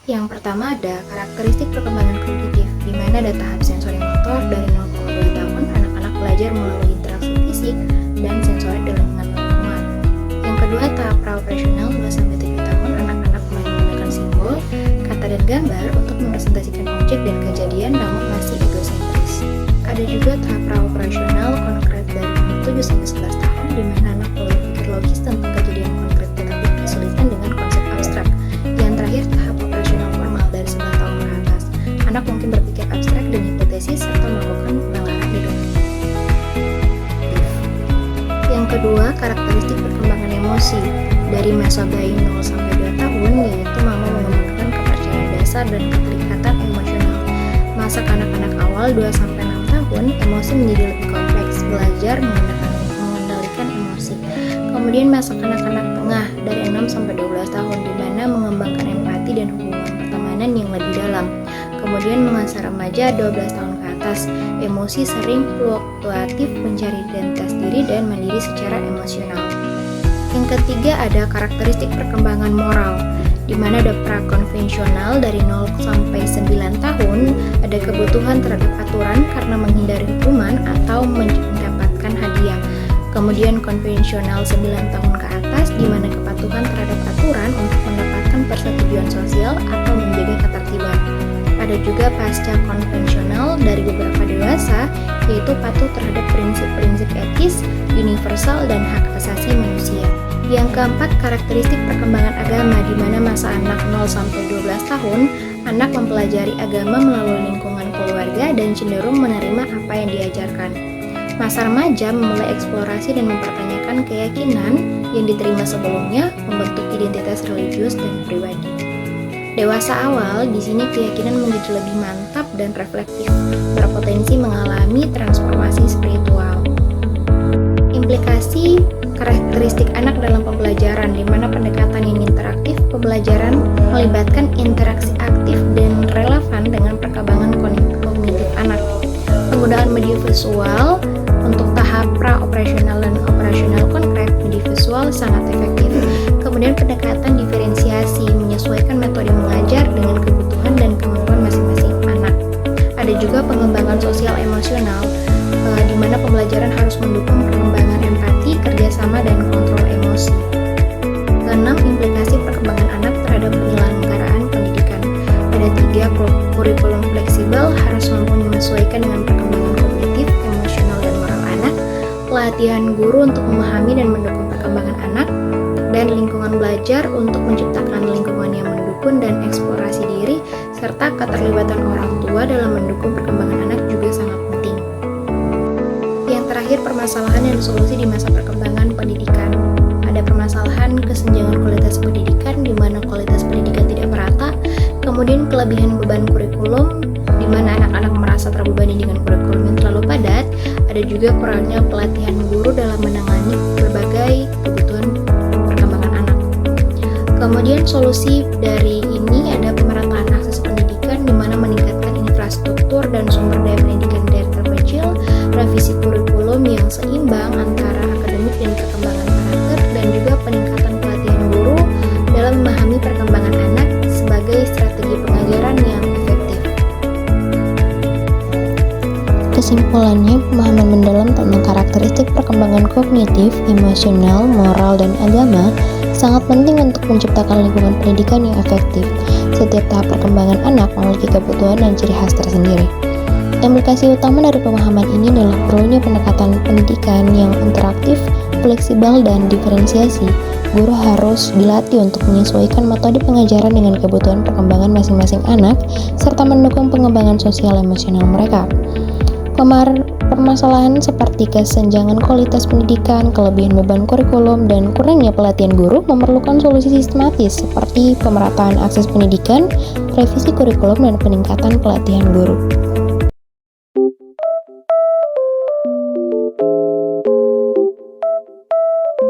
Yang pertama ada karakteristik perkembangan kognitif, di mana ada tahap sensori motor dari 0,2 tahun anak-anak belajar melalui interaksi fisik dan sensorik dalam lingkungan. Yang kedua, tahap praoperasional 2-7 tahun anak-anak mulai menggunakan simbol, kata dan gambar untuk merepresentasikan objek dan kejadian namun masih egosentris. Ada juga tahap praoperasional konkret dari 7-11 tahun di mana anak mulai berpikir logis tentang kejadian konkret tetapi kesulitan dengan konsep abstrak. Yang terakhir, tahap operasional formal dari 9 tahun ke atas. Anak mungkin berpikir abstrak dan hipotesis serta melakukan penalaran deduktif. Yang kedua, karakteristik perkembangan emosi dari masa bayi 0-2 tahun, yaitu mama mengembangkan kepercayaan dasar dan keterikatan emosional. Masa kanak-kanak awal 2-6 tahun, emosi menjadi lebih kompleks, belajar mengendalikan emosi. Kemudian masa kanak-kanak tengah dari 6-12 tahun, di mana mengembangkan empati dan hubungan pertemanan yang lebih dalam. Kemudian masa remaja 12 tahun ke atas, emosi sering fluktuatif, mencari identitas diri dan mandiri secara emosional. Yang ketiga ada karakteristik perkembangan moral, di mana ada prakonvensional dari 0-9 tahun, ada kebutuhan terhadap aturan karena menghindari hukuman atau mendapatkan hadiah. Kemudian konvensional 9 tahun ke atas, di mana kepatuhan terhadap aturan untuk mendapatkan persetujuan sosial atau menjaga ketertiban. Ada juga pasca konvensional dari beberapa dewasa, yaitu patuh terhadap prinsip-prinsip etis, universal, dan hak asasi manusia. Yang keempat, karakteristik perkembangan agama, di mana masa anak 0-12 tahun, anak mempelajari agama melalui lingkungan keluarga dan cenderung menerima apa yang diajarkan. Masa remaja memulai eksplorasi dan mempertanyakan keyakinan yang diterima sebelumnya, membentuk identitas religius dan pribadi. Dewasa awal, di sini keyakinan menjadi lebih mantap dan reflektif, berpotensi mengalami transformasi spiritual. Implikasi karakteristik anak dalam pembelajaran, di mana pendekatan yang interaktif pembelajaran melibatkan interaksi aktif dan relevan dengan perkembangan kognitif anak. Penggunaan media visual untuk tahap pra-operasional dan operasional konkret, media visual sangat efektif. Kemudian pendekatan diferensiasi, menyesuaikan metode mengajar dengan kebutuhan dan kemampuan masing-masing anak. Ada juga pengembangan sosial emosional, di mana pembelajaran harus mendukung pengembangan empati, kerjasama, dan kontrol emosi. Keenam, implikasi perkembangan anak terhadap penyelenggaraan pendidikan. Ada 3, kurikulum fleksibel harus mampu menyesuaikan dengan perkembangan kognitif, emosional, dan moral anak, pelatihan guru untuk memahami dan mendukung perkembangan anak, dan lingkungan belajar untuk menciptakan lingkungan yang mendukung dan eksplorasi diri, serta keterlibatan orang tua dalam mendukung perkembangan anak juga sangat penting. Yang terakhir, permasalahan dan solusi di masa perkembangan pendidikan. Ada permasalahan kesenjangan kualitas pendidikan, di mana kualitas pendidikan tidak merata, kemudian kelebihan beban kurikulum, di mana anak-anak merasa terbebani dengan kurikulum yang terlalu padat. Ada juga kurangnya pelatihan guru dalam menangani berbagai kebutuhan perkembangan anak. Kemudian solusi dari ini ada pemerataan akses pendidikan, di mana meningkatkan infrastruktur dan sumber daya pendidikan dari terkecil, revisi kurikulum yang seimbang antara akademik dan perkembangan karakter, dan juga peningkatan pelatihan guru dalam memahami perkembangan anak sebagai strategi pengajaran yang efektif. Kesimpulannya, pemahaman mendalam tentang karakteristik perkembangan kognitif, emosional, moral, dan agama sangat penting untuk menciptakan lingkungan pendidikan yang efektif. Setiap tahap perkembangan anak memiliki kebutuhan dan ciri khas tersendiri. Implikasi utama dari pemahaman ini adalah perlunya pendekatan pendidikan yang interaktif, fleksibel, dan diferensiasi. Guru harus dilatih untuk menyesuaikan metode pengajaran dengan kebutuhan perkembangan masing-masing anak, serta mendukung pengembangan sosial emosional mereka. Permasalahan seperti kesenjangan kualitas pendidikan, kelebihan beban kurikulum, dan kurangnya pelatihan guru memerlukan solusi sistematis seperti pemerataan akses pendidikan, revisi kurikulum, dan peningkatan pelatihan guru.